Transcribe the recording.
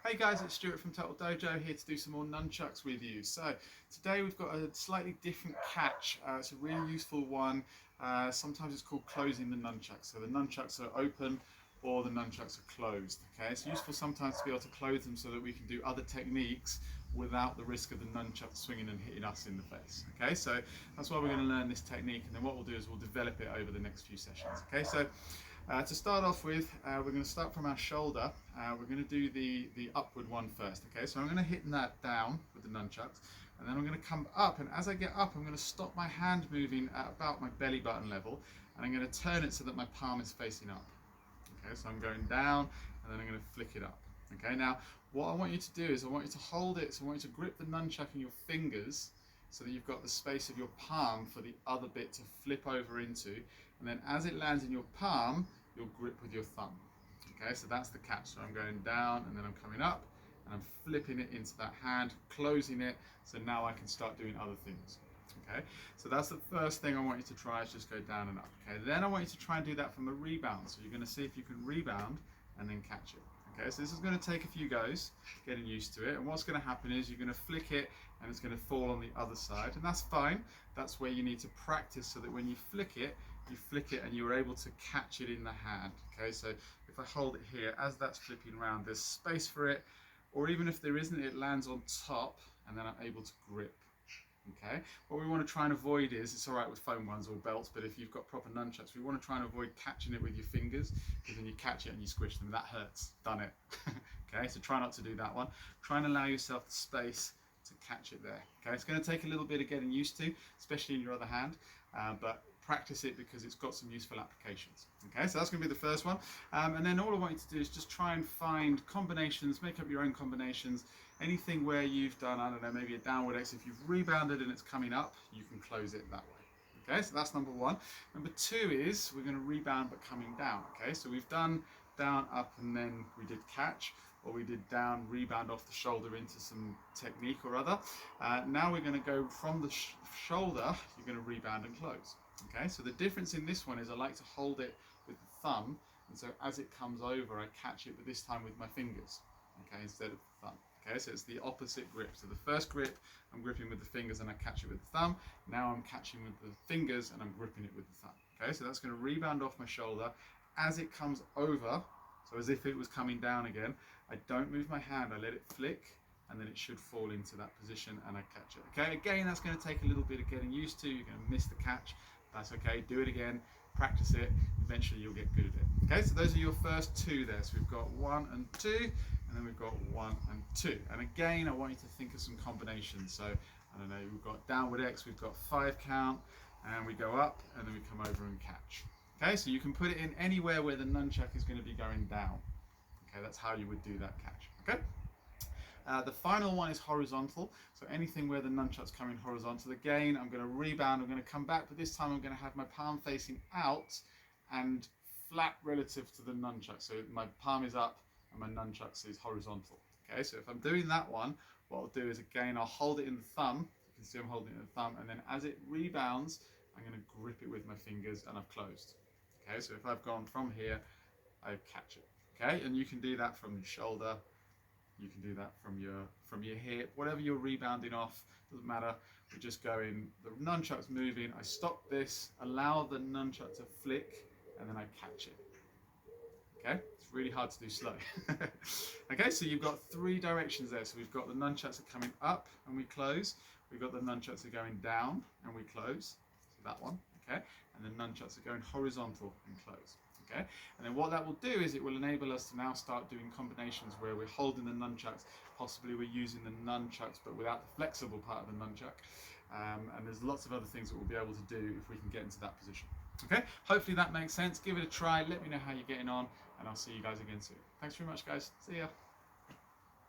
Hey guys, it's Stuart from Total Dojo here to do some more nunchucks with you. So today we've got a slightly different catch. It's a really useful one. Sometimes it's called closing the nunchucks. So the nunchucks are open or the nunchucks are closed. Okay, it's useful sometimes to be able to close them so that we can do other techniques without the risk of the nunchuck swinging and hitting us in the face. Okay, so that's why we're going to learn this technique, and then what we'll do is we'll develop it over the next few sessions. Okay, so to start off with, we're going to start from our shoulder. We're going to do the upward one first. Okay, so I'm going to hit that down with the nunchucks, and then I'm going to come up, and as I get up, I'm going to stop my hand moving at about my belly button level, and I'm going to turn it so that my palm is facing up. Okay, so I'm going down, and then I'm going to flick it up. Okay, now what I want you to do is I want you to hold it, so I want you to grip the nunchuck in your fingers so that you've got the space of your palm for the other bit to flip over into, and then as it lands in your palm, you'll grip with your thumb. Okay, so that's the catch. So I'm going down and then I'm coming up and I'm flipping it into that hand, closing it, so now I can start doing other things. Okay, so that's the first thing I want you to try, is just go down and up. Okay, then I want you to try and do that from a rebound. So you're going to see if you can rebound and then catch it. Okay, so this is going to take a few goes, getting used to it, and what's going to happen is you're going to flick it and it's going to fall on the other side, and that's fine. That's where you need to practice so that when you flick it and you're able to catch it in the hand. Okay, so if I hold it here, as that's flipping around, there's space for it, or even if there isn't, it lands on top and then I'm able to grip. Okay, what we want to try and avoid is, it's all right with foam ones or belts, but if you've got proper nunchucks, we want to try and avoid catching it with your fingers, because when you catch it and you squish them, that hurts. Done it. Okay, so try not to do that one. Try and allow yourself the space to catch it there. Okay, it's going to take a little bit of getting used to, especially in your other hand, but practice it because it's got some useful applications. Okay, so that's going to be the first one, and then all I want you to do is just try and find combinations, make up your own combinations. Anything where you've done, I don't know, maybe a downward X, if you've rebounded and it's coming up, you can close it that way. Okay, so that's number one. Number two is we're going to rebound but coming down. Okay, so we've done down, up, and then we did catch, or we did down, rebound off the shoulder into some technique or other. Now we're going to go from the shoulder, you're going to rebound and close. Okay, so the difference in this one is I like to hold it with the thumb, and so as it comes over, I catch it, but this time with my fingers, okay, instead of the thumb. Okay, so it's the opposite grip. So the first grip, I'm gripping with the fingers and I catch it with the thumb. Now I'm catching with the fingers and I'm gripping it with the thumb. Okay, so that's going to rebound off my shoulder. As it comes over, so as if it was coming down again, I don't move my hand, I let it flick, and then it should fall into that position and I catch it. Okay, again, that's going to take a little bit of getting used to. You're going to miss the catch. That's okay, do it again, practice it, eventually you'll get good at it. Okay, so those are your first two there. So we've got 1 and 2, and then we've got 1 and 2. And again, I want you to think of some combinations. So, I don't know, we've got downward X, we've got 5 count, and we go up, and then we come over and catch. Okay, so you can put it in anywhere where the nunchuck is going to be going down. Okay, that's how you would do that catch. Okay. The final one is horizontal, so anything where the nunchuck's coming horizontal. Again, I'm going to rebound, I'm going to come back, but this time I'm going to have my palm facing out and flat relative to the nunchuck. So my palm is up and my nunchuck is horizontal. Okay, so if I'm doing that one, what I'll do is, again, I'll hold it in the thumb. You can see I'm holding it in the thumb, and then as it rebounds, I'm going to grip it with my fingers and I've closed. Okay, so if I've gone from here, I catch it. Okay, and you can do that from your shoulder. You can do that from your hip, whatever you're rebounding off, doesn't matter. We're just going, the nunchuck's moving, I stop this, allow the nunchuck to flick, and then I catch it. Okay, it's really hard to do slow. Okay, so you've got 3 directions there. So we've got the nunchucks are coming up and we close. We've got the nunchucks are going down and we close. So that one, okay, and the nunchucks are going horizontal and close. Okay, and then what that will do is it will enable us to now start doing combinations where we're holding the nunchucks, possibly we're using the nunchucks but without the flexible part of the nunchuck, and there's lots of other things that we'll be able to do if we can get into that position. Okay, hopefully that makes sense. Give it a try, let me know how you're getting on, and I'll see you guys again soon. Thanks very much, guys. See ya.